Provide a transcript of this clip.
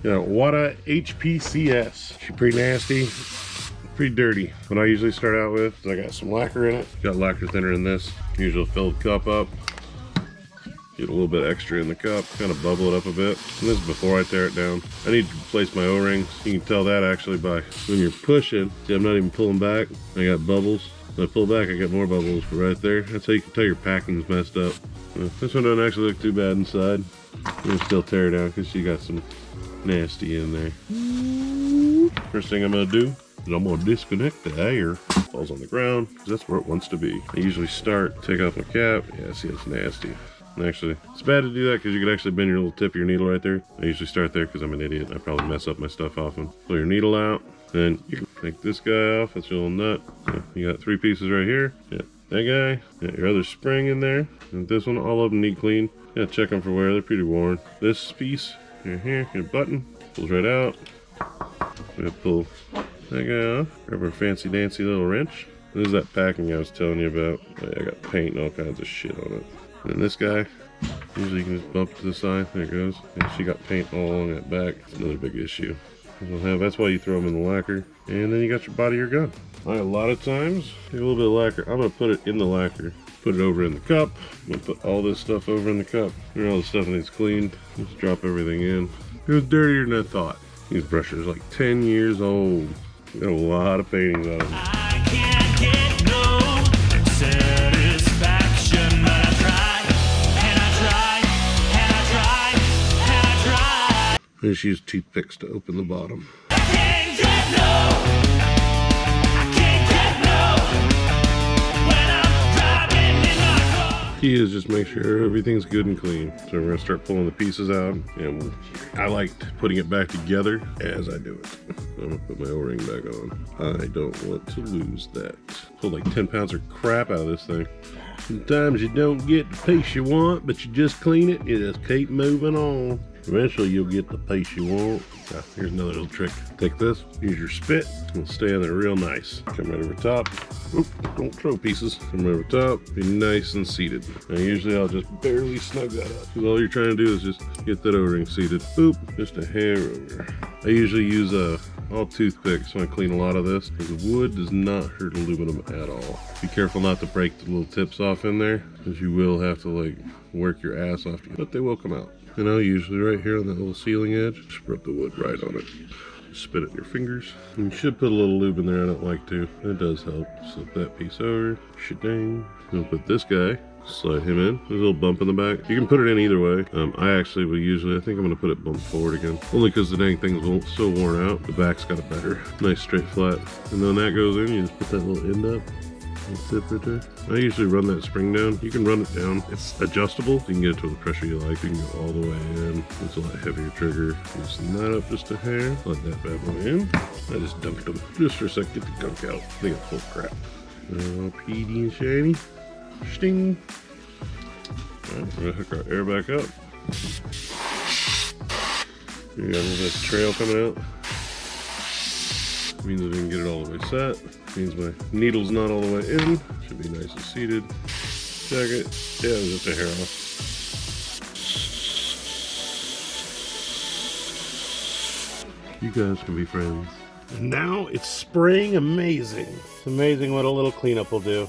Got Iwata HPCS. She's pretty nasty, pretty dirty. What I usually start out with is I got some lacquer in it. Got lacquer thinner in this. Usually fill the cup up. Get a little bit extra in the cup, kind of bubble it up a bit. And this is before I tear it down. I need to replace my O-rings. You can tell that actually by when you're pushing. See, I'm not even pulling back. I got bubbles. When I pull back, I got more bubbles right there. That's how you can tell your packing's messed up. This one doesn't actually look too bad inside. You can still tear it down because you got some nasty in there. First thing I'm gonna do is I'm gonna disconnect the air. Falls on the ground because that's where it wants to be. I usually start, take off my cap. Yeah, see, it's nasty. And actually, it's bad to do that because you could actually bend your little tip of your needle right there. I usually start there because I'm an idiot. I probably mess up my stuff often. Pull your needle out, then you can take this guy off. That's your little nut. So you got 3 pieces right here. Yeah, that guy. Got your other spring in there. And this one, all of them need clean. Yeah, check them for wear. They're pretty worn. This piece here, your button pulls right out. We're gonna pull that guy off. Grab our fancy dancy little wrench. This is that packing I was telling you about. Oh, yeah, I got paint and all kinds of shit on it. And this guy, usually you can just bump to the side. There it goes. And she got paint all along that back. It's another big issue. That's why you throw them in the lacquer. And then you got your body of your gun. A lot of times, take a little bit of lacquer. I'm going to put it in the lacquer. Put it over in the cup. I'm going to put all this stuff over in the cup. And all the stuff needs cleaned. Just drop everything in. It was dirtier than I thought. These brushes are like 10 years old. Got a lot of paintings on them. I can't get no satisfaction, but I try, and I try, and I try, and I try. I just use toothpicks to open the bottom. I can't get no. I can't get no. When I'm driving in my car. Key is just make sure everything's good and clean. So we're gonna start pulling the pieces out, and I like putting it back together as I do it. I'm gonna put my O-ring back on. I don't want to lose that. Pulled like 10 pounds of crap out of this thing. Sometimes you don't get the piece you want, but you just clean it, you just keep moving on. Eventually you'll get the piece you want. Here's another little trick. Take this, use your spit, and stay in there real nice. Come right over top. Oop, don't throw pieces. Come right over top, be nice and seated. And usually I'll just barely snug that up. Because all you're trying to do is just get that O-ring seated. Boop, just a hair over. I usually use all toothpicks when I clean a lot of this, because wood does not hurt aluminum at all. Be careful not to break the little tips off in there, because you will have to like work your ass off, but they will come out. And I'll usually right here on that little sealing edge, just rub the wood right on it. Just spit it in your fingers. And you should put a little lube in there, I don't like to. It does help. Slip that piece over, shit-dang. We'll put this guy, slide him in. There's a little bump in the back. You can put it in either way. I actually will usually, I think I'm gonna put it bump forward again. Only because the dang thing's so worn out. The back's got a better, nice straight flat. And then that goes in, you just put that little end up. Tip right there. I usually run that spring down. You can run it down. It's adjustable. You can get it to the pressure you like. You can go all the way in. It's a lot heavier trigger. Loosen that up just a hair. Let that bad boy in. I just dunked them just for a second. Get the gunk out. They got full of crap. All peaty and shiny. Sting. Alright, we're gonna hook our air back up. We got a little bit of trail coming out. Means I didn't get it all the way set. Means my needle's not all the way in. Should be nice and seated. Check it. Yeah, it was just a hair off. You guys can be friends. And now it's spraying amazing. It's amazing what a little cleanup will do.